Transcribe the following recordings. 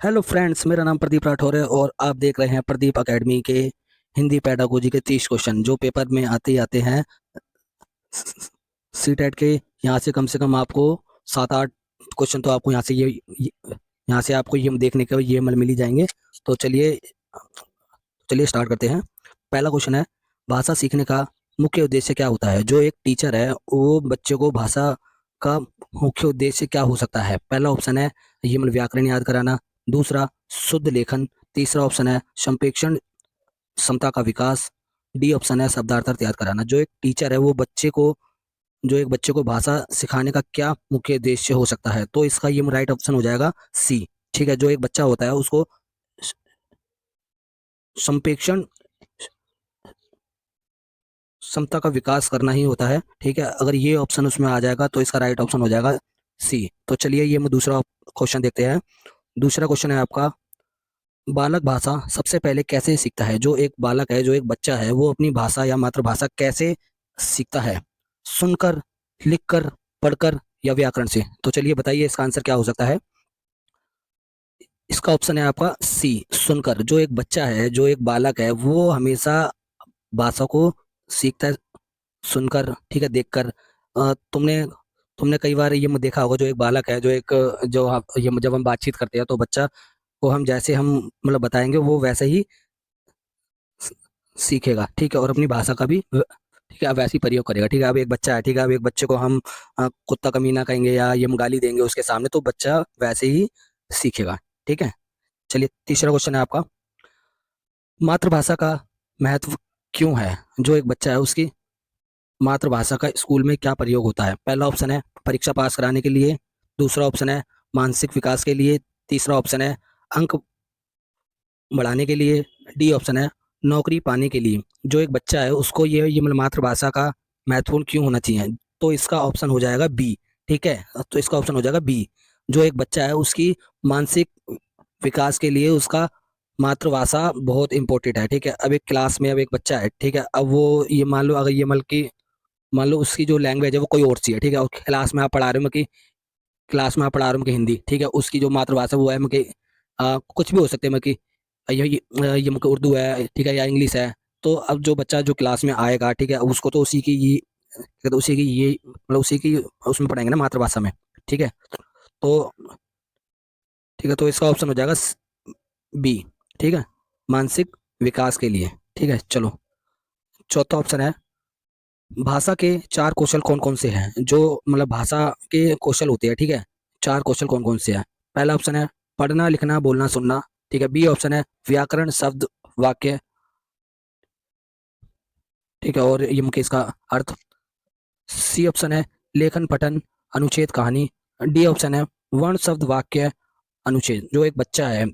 Hello friends, मेरा नाम प्रदीप राठौर है और आप देख रहे हैं प्रदीप एकेडमी के हिंदी पेडागोजी के 30 क्वेश्चन जो पेपर में आते ही आते हैं। सीटेट के यहाँ से कम आपको 7-8 क्वेश्चन तो आपको यहाँ से आपको ये देखने के ये मिल ही जाएंगे। तो चलिए चलिए स्टार्ट करते हैं। पहला क्वेश्चन है, भाषा सीखने का मुख्य उद्देश्य क्या होता है? जो एक टीचर है वो बच्चे को भाषा का मुख्य उद्देश्य क्या हो सकता है? पहला ऑप्शन है ये व्याकरण याद कराना। दूसरा, शुद्ध लेखन। तीसरा ऑप्शन है संप्रेषण क्षमता का विकास। डी ऑप्शन है शब्दार्थ याद कराना। जो एक टीचर है वो जो एक बच्चे को भाषा सिखाने का क्या मुख्य उद्देश्य हो सकता है? तो इसका ये राइट ऑप्शन हो जाएगा सी। ठीक है, जो एक बच्चा होता है उसको संप्रेषण क्षमता का विकास करना ही होता है। ठीक है, अगर ये ऑप्शन उसमें आ जाएगा तो इसका राइट ऑप्शन हो जाएगा सी। तो चलिए ये हम दूसरा क्वेश्चन देखते हैं। दूसरा क्वेश्चन है आपका, बालक भाषा सबसे पहले कैसे सीखता है? जो एक बालक है, जो एक बच्चा है, वो अपनी भाषा या मातृभाषा कैसे सीखता है? सुनकर, लिखकर, पढ़कर या व्याकरण से? तो चलिए बताइए इसका आंसर क्या हो सकता है। इसका ऑप्शन है आपका सी, सुनकर। जो एक बच्चा है, जो एक बालक है, वो हमेशा भाषा को सीखता है सुनकर। ठीक है, देखकर। तुमने तुमने कई बार ये देखा होगा, जो एक बालक है, जो एक जो ये जब हम बातचीत करते हैं तो बच्चा को हम जैसे हम बताएंगे वो वैसे ही सीखेगा। ठीक है, और अपनी भाषा का भी ठीक है अब वैसे ही प्रयोग करेगा। ठीक है, अब एक बच्चा है, ठीक है, अब एक बच्चे को हम कुत्ता कमीना कहेंगे या ये हम गाली देंगे उसके सामने तो बच्चा वैसे ही सीखेगा। ठीक है, चलिए तीसरा क्वेश्चन है आपका, मातृभाषा का महत्व क्यों है? जो एक बच्चा है उसकी मातृभाषा का स्कूल में क्या प्रयोग होता है? पहला ऑप्शन है परीक्षा पास कराने के लिए। दूसरा ऑप्शन है मानसिक विकास के लिए। तीसरा ऑप्शन है अंक बढ़ाने के लिए। डी ऑप्शन है नौकरी पाने के लिए। जो एक बच्चा है उसको ये मातृभाषा का महत्वपूर्ण क्यों होना चाहिए? तो इसका ऑप्शन हो जाएगा बी। ठीक है, तो इसका ऑप्शन हो जाएगा बी। जो एक बच्चा है उसकी मानसिक विकास के लिए उसका मातृभाषा बहुत इंपॉर्टेंट है। ठीक है, अब एक क्लास में अब एक बच्चा है, ठीक है, अब वो ये मान लो अगर ये मान लो उसकी जो लैंग्वेज है वो कोई और सी है। ठीक है, और क्लास में आप पढ़ा रहे हो कि क्लास में आप पढ़ा रहे हो कि हिंदी। ठीक है, उसकी जो मातृभाषा वो है कुछ भी हो सकते हैं ये उर्दू है, ठीक है, या इंग्लिश है। तो अब जो बच्चा जो क्लास में आएगा, ठीक है, उसको तो उसी की ये कहते उसी की ये उसी की उसमें पढ़ाएंगे ना मातृभाषा में। ठीक है, तो ठीक है, तो इसका ऑप्शन हो जाएगा बी। ठीक है, मानसिक विकास के लिए। ठीक है, चलो चौथा ऑप्शन है, भाषा के 4 कौशल कौन कौन से हैं? जो भाषा के कौशल होते हैं, ठीक है, 4 कौशल कौन कौन से हैं? पहला ऑप्शन है पढ़ना लिखना बोलना सुनना। ठीक है, बी ऑप्शन है व्याकरण शब्द वाक्य। ठीक है, और ये मुख्य इसका अर्थ। सी ऑप्शन है लेखन पठन अनुच्छेद कहानी। डी ऑप्शन है वर्ण शब्द वाक्य अनुच्छेद। जो एक बच्चा है,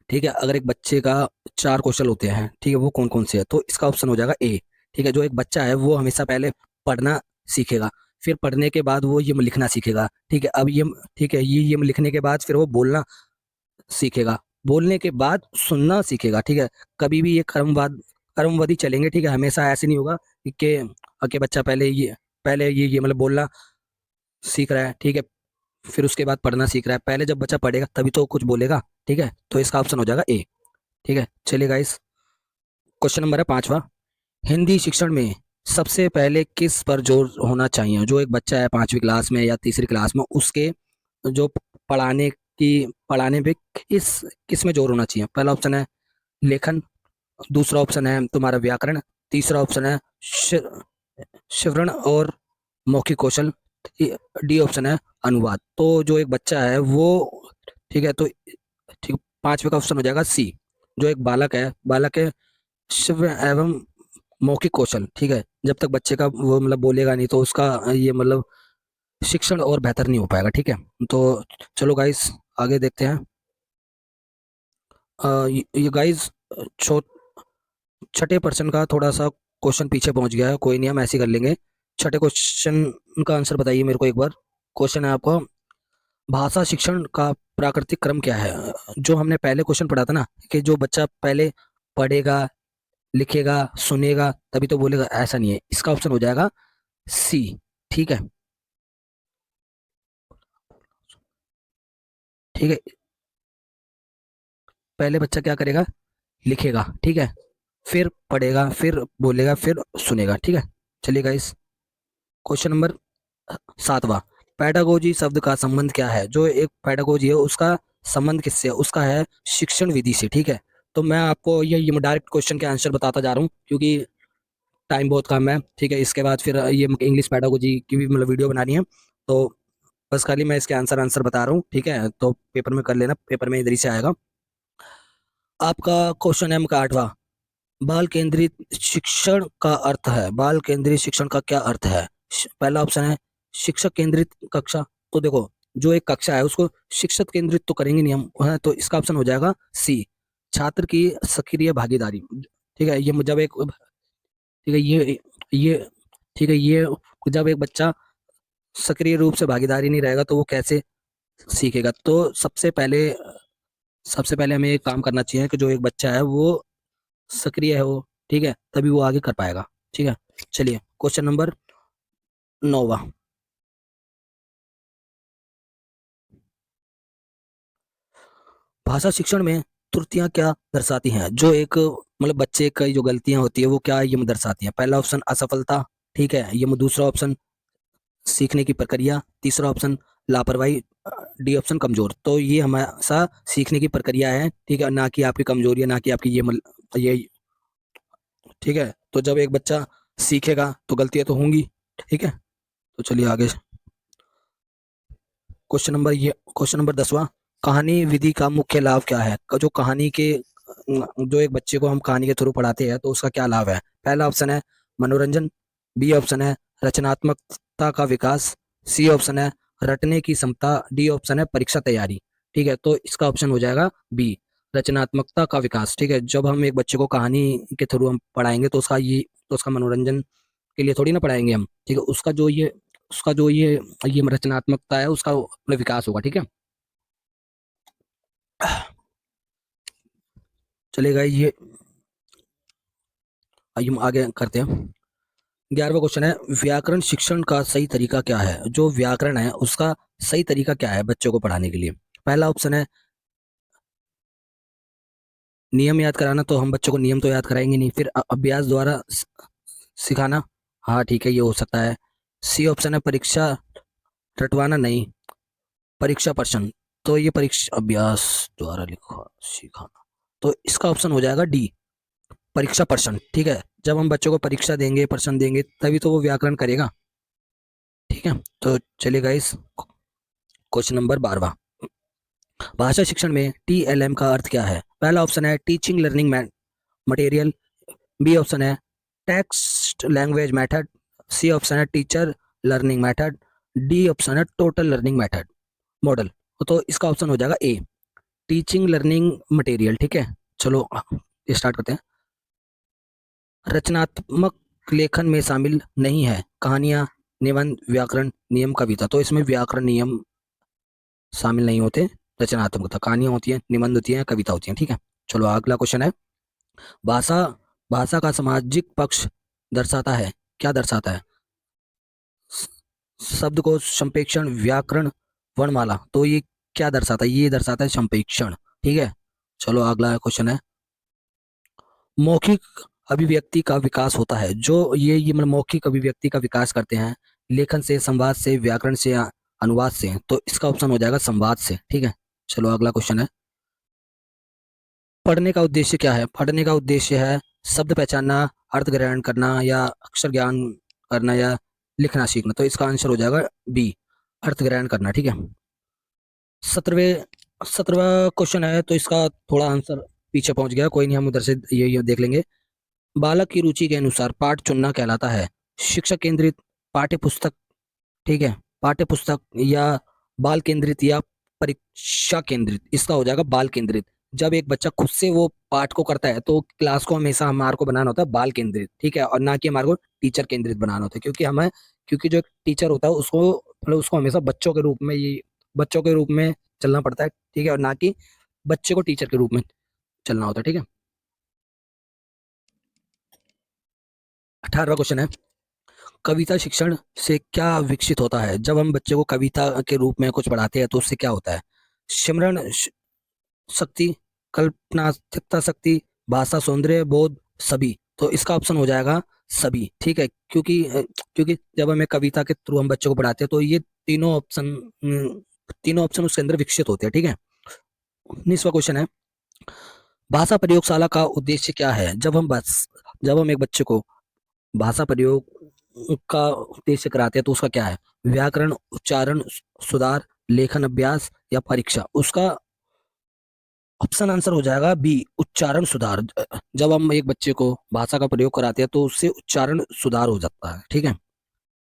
ठीक है, अगर एक बच्चे का 4 कौशल होते हैं, ठीक है, वो कौन कौन से है? तो इसका ऑप्शन हो जाएगा ए। ठीक है, जो एक बच्चा है वो हमेशा पहले पढ़ना सीखेगा, फिर पढ़ने के बाद वो ये लिखना सीखेगा। ठीक है, अब ये ठीक है ये लिखने के बाद फिर वो बोलना सीखेगा, बोलने के बाद सुनना सीखेगा। ठीक है, कभी भी ये क्रमवादी चलेंगे। ठीक है, हमेशा ऐसे नहीं होगा कि बच्चा पहले ये बोलना सीख रहा है, ठीक है, फिर उसके बाद पढ़ना सीख रहा है। पहले जब बच्चा पढ़ेगा तभी तो कुछ बोलेगा। ठीक है, तो इसका ऑप्शन हो जाएगा ए। ठीक है, चलिए गाइस, क्वेश्चन नंबर है 5वां, हिंदी शिक्षण में सबसे पहले किस पर जोर होना चाहिए? जो एक बच्चा है 5वीं क्लास में या तीसरी क्लास में, उसके जो पढ़ाने पे किस में जोर होना चाहिए? पहला ऑप्शन है लेखन। दूसरा ऑप्शन है तुम्हारा व्याकरण। तीसरा ऑप्शन है श्रवण और मौखिक कौशल। डी ऑप्शन है अनुवाद। तो जो एक बच्चा है वो ठीक है, तो ठीक 5वें का ऑप्शन हो जाएगा सी। जो एक बालक है श्रवण एवं मौखिक कौशल। ठीक है, जब तक बच्चे का वो बोलेगा नहीं तो उसका ये शिक्षण और बेहतर नहीं हो पाएगा। ठीक है, तो चलो गाइस आगे देखते हैं। ये गाइस छठे पर्सन का थोड़ा सा क्वेश्चन पीछे पहुंच गया है, कोई नहीं, हम ऐसे ही कर लेंगे। छठे क्वेश्चन का आंसर बताइए मेरे को एक बार। क्वेश्चन है आपका, भाषा शिक्षण का प्राकृतिक क्रम क्या है? जो हमने पहले क्वेश्चन पढ़ा था ना कि जो बच्चा पहले पढ़ेगा लिखेगा सुनेगा तभी तो बोलेगा, ऐसा नहीं है। इसका ऑप्शन हो जाएगा सी। ठीक है, ठीक है, पहले बच्चा क्या करेगा, लिखेगा, ठीक है, फिर पढ़ेगा, फिर बोलेगा, फिर सुनेगा, ठीक है। चलिए गाइस, क्वेश्चन नंबर 7वां, पैडागोजी शब्द का संबंध क्या है? जो एक पैडागोजी है उसका संबंध किससे है? उसका है शिक्षण विधि से, ठीक है। तो मैं आपको ये डायरेक्ट क्वेश्चन के आंसर बताता जा रहा हूँ क्योंकि टाइम बहुत कम है, ठीक है। इसके बाद फिर ये इंग्लिश पैडागोजी की भी मतलब वीडियो बनानी है, तो बस खाली मैं इसके आंसर आंसर बता रहा हूँ, ठीक है। तो पेपर में कर लेना, पेपर में इधर ही से आएगा। आपका क्वेश्चन है आपका 8वां, बाल केंद्रित शिक्षण का अर्थ है, बाल केंद्रित शिक्षण का क्या अर्थ है? पहला ऑप्शन है शिक्षक केंद्रित कक्षा। तो देखो, जो एक कक्षा है उसको शिक्षक केंद्रित तो करेंगे नहीं हम, है, तो इसका ऑप्शन हो जाएगा सी, छात्र की सक्रिय भागीदारी, ठीक है। ये जब एक, ठीक है, ये ठीक है, ये जब एक बच्चा सक्रिय रूप से भागीदारी नहीं रहेगा तो वो कैसे सीखेगा? तो सबसे पहले हमें एक काम करना चाहिए कि जो एक बच्चा है वो सक्रिय हो, ठीक है, तभी वो आगे कर पाएगा, ठीक है। चलिए, क्वेश्चन नंबर 9वां, भाषा शिक्षण में त्रुटियां क्या दर्शाती हैं? जो एक मतलब बच्चे की जो गलतियां होती है वो क्या ये दर्शाती हैं? पहला ऑप्शन असफलता, ठीक है, ये दूसरा ऑप्शन सीखने की प्रक्रिया, तीसरा ऑप्शन लापरवाही, डी ऑप्शन कमजोर। तो ये हमेशा सीखने की प्रक्रिया है, ठीक है, ना कि आपकी कमजोरी है, ना कि आपकी ये, ठीक है। तो जब एक बच्चा सीखेगा तो गलतियां तो होंगी, ठीक है। तो चलिए आगे, क्वेश्चन नंबर 10वां, कहानी विधि का मुख्य लाभ क्या है? जो कहानी के, जो एक बच्चे को हम कहानी के थ्रू पढ़ाते हैं तो उसका क्या लाभ है? पहला ऑप्शन है मनोरंजन, बी ऑप्शन है रचनात्मकता का विकास, सी ऑप्शन है रटने की क्षमता, डी ऑप्शन है परीक्षा तैयारी, ठीक है। तो इसका ऑप्शन हो जाएगा बी, रचनात्मकता का विकास, ठीक है। जब हम एक बच्चे को कहानी के थ्रू हम पढ़ाएंगे तो उसका मनोरंजन के लिए थोड़ी ना पढ़ाएंगे हम, ठीक है। उसका जो ये रचनात्मकता है उसका अपना विकास होगा, ठीक है। चलेगा ये, आइए हम आगे करते हैं। 11वां क्वेश्चन है, व्याकरण शिक्षण का सही तरीका क्या है? जो व्याकरण है उसका सही तरीका क्या है बच्चों को पढ़ाने के लिए? पहला ऑप्शन है नियम याद कराना, तो हम बच्चों को नियम तो याद कराएंगे नहीं, फिर अभ्यास द्वारा सिखाना, हाँ ठीक है, ये हो सकता है। सी ऑप्शन है परीक्षा रटवाना, नहीं, परीक्षा प्रश्न, तो ये परीक्षा अभ्यास द्वारा लिखा सिखाना, तो इसका ऑप्शन हो जाएगा डी, परीक्षा प्रश्न, ठीक है। जब हम बच्चों को परीक्षा देंगे, प्रश्न देंगे, तभी तो वो व्याकरण करेगा, ठीक है। तो चलिए गाइस, क्वेश्चन नंबर 12वां, भाषा शिक्षण में टीएलएम का अर्थ क्या है? पहला ऑप्शन है teaching learning material, B option है text language method, C option है teacher learning method, D option है टोटल लर्निंग मेथड मॉडल। तो इसका ऑप्शन हो जाएगा ए, टीचिंग लर्निंग मटेरियल, ठीक है। चलो स्टार्ट करते हैं। रचनात्मक लेखन में शामिल नहीं है कहानियां, निबंध, व्याकरण, नियम, कविता। तो इसमें व्याकरण नियम शामिल नहीं होते, रचनात्मकता, कहानियां होती हैं, निबंध होती हैं, कविता होती हैं, ठीक है। चलो अगला क्वेश्चन है, भाषा भाषा का सामाजिक पक्ष दर्शाता है, क्या दर्शाता है? शब्द को संप्रेषण, व्याकरण, वर्णमाला, तो ये क्या दर्शाता है? ये दर्शाता है संप्रेषण, ठीक है। चलो अगला क्वेश्चन है, मौखिक अभिव्यक्ति का विकास होता है, जो ये मतलब मौखिक अभिव्यक्ति का विकास करते हैं लेखन से, संवाद से, व्याकरण से या अनुवाद से, तो इसका ऑप्शन हो जाएगा संवाद से, ठीक है। चलो अगला क्वेश्चन है, पढ़ने का उद्देश्य क्या है? पढ़ने का उद्देश्य है शब्द पहचानना, अर्थ ग्रहण करना, या अक्षर ज्ञान करना, या लिखना सीखना। तो इसका आंसर हो जाएगा बी, अर्थ ग्रहण करना, ठीक है। 17वें 17वां क्वेश्चन है, तो इसका थोड़ा आंसर पीछे पहुंच गया, कोई नहीं, हम उधर से ये देख लेंगे। बालक की रुचि के अनुसार पाठ चुनना कहलाता है शिक्षक केंद्रित, पाठ्य पुस्तक, ठीक है, पाठ्य पुस्तक, या बाल केंद्रित, या परीक्षा केंद्रित। इसका हो जाएगा बाल केंद्रित। जब एक बच्चा खुद से वो पाठ को करता है तो क्लास को हमेशा हमारे को बनाना होता है बाल केंद्रित, ठीक है, और ना कि हमारे को टीचर केंद्रित बनाना होता है, क्योंकि जो एक टीचर होता है उसको मतलब उसको हमेशा बच्चों के रूप में चलना पड़ता है, ठीक है, और ना कि बच्चे को टीचर के रूप में चलना होता है, ठीक है। 18वां क्वेश्चन है, कविता शिक्षण से क्या विकसित होता है? जब हम बच्चे को कविता के रूप में कुछ पढ़ाते हैं तो उससे क्या होता है? स्मरण शक्ति, कल्पनात्मक शक्ति, भाषा, सौंदर्य, बोध, सभी। तो इसका ऑप्शन हो जाएगा सभी, ठीक है। क्योंकि जब हमें कविता के थ्रू हम बच्चों को पढ़ाते हैं तो ये तीनों ऑप्शन उसके अंदर विकसित होते हैं, ठीक है। 19वां क्वेश्चन है, भाषा प्रयोगशाला का उद्देश्य क्या है? जब हम एक बच्चे को भाषा प्रयोग का उद्देश्य कराते हैं तो उसका क्या है? व्याकरण, उच्चारण सुधार, लेखन अभ्यास या परीक्षा। उसका ऑप्शन आंसर हो जाएगा बी, उच्चारण सुधार। जब हम एक बच्चे को भाषा का प्रयोग कराते हैं तो उससे उच्चारण सुधार हो जाता है, ठीक है।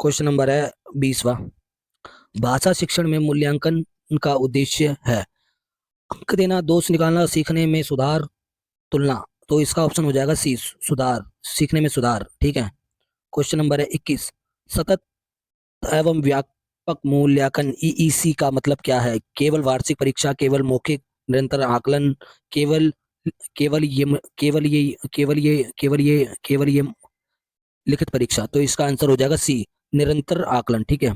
क्वेश्चन नंबर है 20वां, भाषा शिक्षण में मूल्यांकन का उद्देश्य है अंक देना, दोष निकालना, सीखने में सुधार, तुलना। तो इसका ऑप्शन हो जाएगा सी, सुधार, सीखने में सुधार, ठीक है। क्वेश्चन नंबर है 21, सतत एवं व्यापक मूल्यांकन ईईसी का मतलब क्या है? केवल वार्षिक परीक्षा, केवल मौखिक, निरंतर आकलन, केवल केवल ये लिखित परीक्षा। तो इसका आंसर हो जाएगा सी, निरंतर आकलन, ठीक है।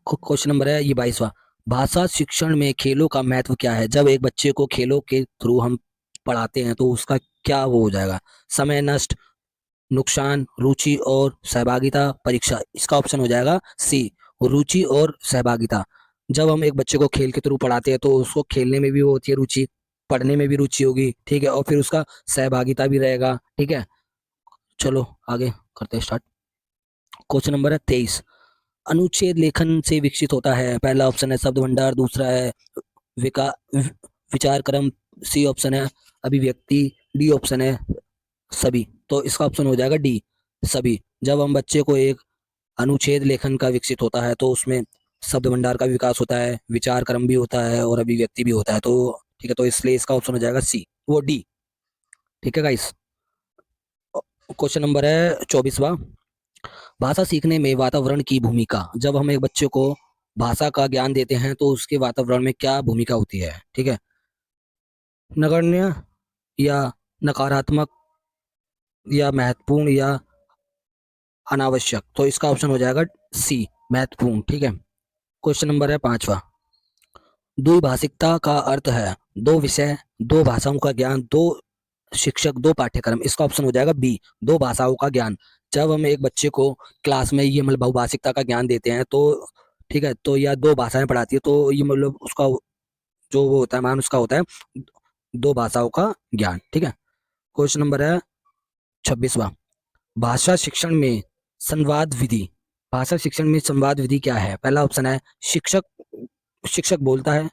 क्वेश्चन नंबर है ये 22वां, भाषा शिक्षण में खेलों का महत्व क्या है? जब एक बच्चे को खेलों के थ्रू हम पढ़ाते हैं तो उसका क्या वो हो जाएगा? समय नष्ट, नुकसान, रुचि और सहभागिता, परीक्षा। इसका ऑप्शन हो जाएगा सी, रुचि और सहभागिता। जब हम एक बच्चे को खेल के थ्रू पढ़ाते हैं तो उसको खेलने में भी वो होती है रुचि, पढ़ने में भी रुचि होगी, ठीक है, और फिर उसका सहभागिता भी रहेगा, ठीक है। चलो आगे करते हैं स्टार्ट। क्वेश्चन नंबर है 23, अनुच्छेद लेखन से विकसित होता है। पहला ऑप्शन है शब्द भंडार, दूसरा है विका विचार क्रम, सी ऑप्शन है अभिव्यक्ति, डी ऑप्शन है सभी। तो इसका ऑप्शन हो जाएगा डी, सभी। जब हम बच्चे को एक अनुच्छेद लेखन का विकसित होता है तो उसमें शब्द भंडार का विकास होता है, विचार क्रम भी होता है और अभिव्यक्ति भी होता है। तो ठीक है, तो इसलिए इसका ऑप्शन हो जाएगा सी, वो डी, ठीक है गाइस। क्वेश्चन नंबर है 24वां, भाषा सीखने में वातावरण की भूमिका। जब हम एक बच्चे को भाषा का ज्ञान देते हैं तो उसके वातावरण में क्या भूमिका होती है, ठीक है। नगण्य या नकारात्मक या महत्वपूर्ण या अनावश्यक। तो इसका ऑप्शन हो जाएगा सी, महत्वपूर्ण, ठीक है। क्वेश्चन नंबर है 5वां, द्विभाषिकता का अर्थ है दो विषय, दो भाषाओं का ज्ञान, दो शिक्षक, दो पाठ्यक्रम। इसका ऑप्शन हो जाएगा बी, दो भाषाओं का ज्ञान। जब हम एक बच्चे को क्लास में ये मतलब बहुभाषिकता का ज्ञान देते हैं तो ठीक है, तो या दो भाषाएं पढ़ाती है तो ये मतलब उसका जो वो होता है मान उसका होता है दो भाषाओं का ज्ञान, ठीक है। क्वेश्चन नंबर है 26वां, भाषा शिक्षण में संवाद विधि। भाषा शिक्षण में संवाद विधि क्या है? पहला ऑप्शन है शिक्षक शिक्षक बोलता है,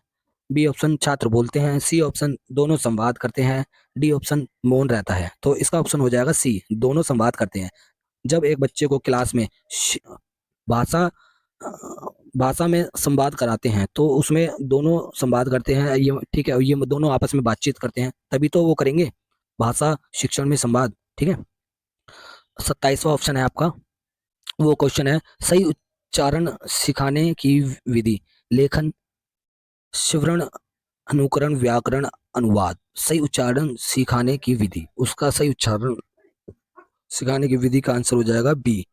बी ऑप्शन छात्र बोलते हैं, सी ऑप्शन दोनों संवाद करते हैं, डी ऑप्शन मौन रहता है। तो इसका ऑप्शन हो जाएगा सी, दोनों संवाद करते हैं। जब एक बच्चे को क्लास में भाषा भाषा में संवाद कराते हैं तो उसमें दोनों संवाद करते हैं, ये ठीक है, ये दोनों आपस में बातचीत करते हैं तभी तो वो करेंगे भाषा शिक्षण में संवाद, ठीक है। 27वां ऑप्शन है आपका, वो क्वेश्चन है सही उच्चारण सिखाने की विधि, लेखन, शिवरण, अनुकरण, व्याकरण, अनुवाद। सही उच्चारण सिखाने की विधि, उसका सही उच्चारण सिखाने की विधि का आंसर हो जाएगा बी,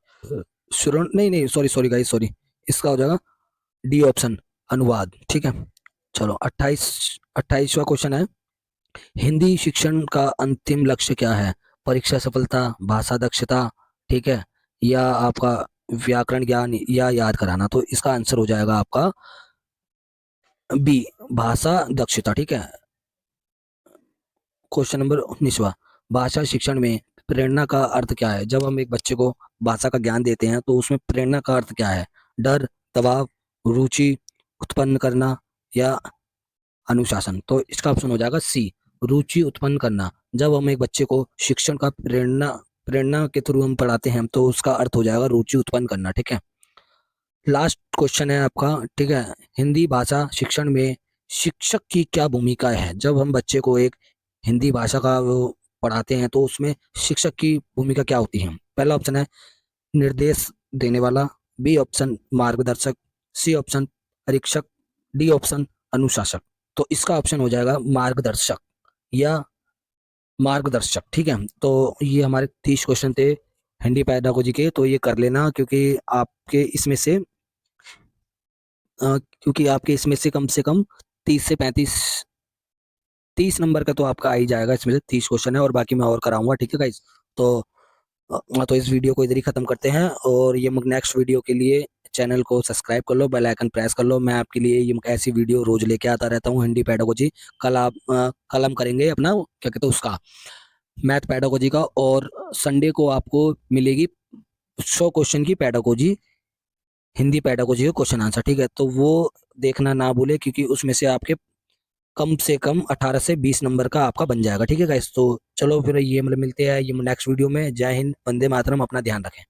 श्रवण, नहीं नहीं सॉरी सॉरी गाइस सॉरी, इसका हो जाएगा डी ऑप्शन, अनुवाद, ठीक है। चलो 28वां क्वेश्चन है, हिंदी शिक्षण का अंतिम लक्ष्य क्या है? परीक्षा सफलता, भाषा दक्षता, ठीक है, या आपका व्याकरण ज्ञान या याद कराना। तो इसका आंसर हो जाएगा आपका बी, भाषा दक्षता, ठीक है। क्वेश्चन नंबर 19वां, भाषा शिक्षण में प्रेरणा का अर्थ क्या है? जब हम एक बच्चे को भाषा का ज्ञान देते हैं तो उसमें प्रेरणा का अर्थ क्या है? डर, दबाव, रुचि उत्पन्न करना या अनुशासन। तो इसका ऑप्शन हो जाएगा सी, रुचि उत्पन्न करना। जब हम एक बच्चे को शिक्षण का प्रेरणा प्रेरणा के थ्रू हम पढ़ाते हैं तो उसका अर्थ हो जाएगा रुचि उत्पन्न करना, ठीक है। लास्ट क्वेश्चन है आपका, ठीक है, हिंदी भाषा शिक्षण में शिक्षक की क्या भूमिका है? जब हम बच्चे को एक हिंदी भाषा का वो पढ़ाते हैं तो उसमें शिक्षक की भूमिका क्या होती है? पहला ऑप्शन है निर्देश देने वाला, बी ऑप्शन मार्गदर्शक, सी ऑप्शन परीक्षक, डी ऑप्शन अनुशासक। तो इसका ऑप्शन हो जाएगा मार्गदर्शक या मार्गदर्शक, ठीक है। तो ये हमारे 30 क्वेश्चन थे हिंदी पैडागोजी के, तो ये कर लेना आपके इसमें से क्योंकि आपके इसमें से कम 30 से 35 30 नंबर का तो आपका आ ही जाएगा, इसमें से 30 क्वेश्चन है और बाकी मैं और कराऊंगा, ठीक है गाइस। तो तो इस वीडियो को इधर ही खत्म करते हैं, और ये नेक्स्ट वीडियो के लिए चैनल को सब्सक्राइब कर लो, बेल आइकन प्रेस कर लो। मैं आपके लिए ये ऐसी वीडियो रोज लेके आता रहता हूँ। हिंदी पेडागोजी, कल हम करेंगे अपना क्या कहते हैं उसका, मैथ पेडागोजी का, और संडे को आपको मिलेगी 100 क्वेश्चन की पेडागोजी, हिंदी पेडागोजी का क्वेश्चन आंसर, ठीक है। तो वो देखना ना भूले, क्योंकि उसमें से आपके कम से कम 18 से 20 नंबर का आपका बन जाएगा, ठीक है गाइस। तो चलो फिर ये मिलते हैं ये नेक्स्ट वीडियो में। जय हिंद, वंदे मातरम, अपना ध्यान रखें।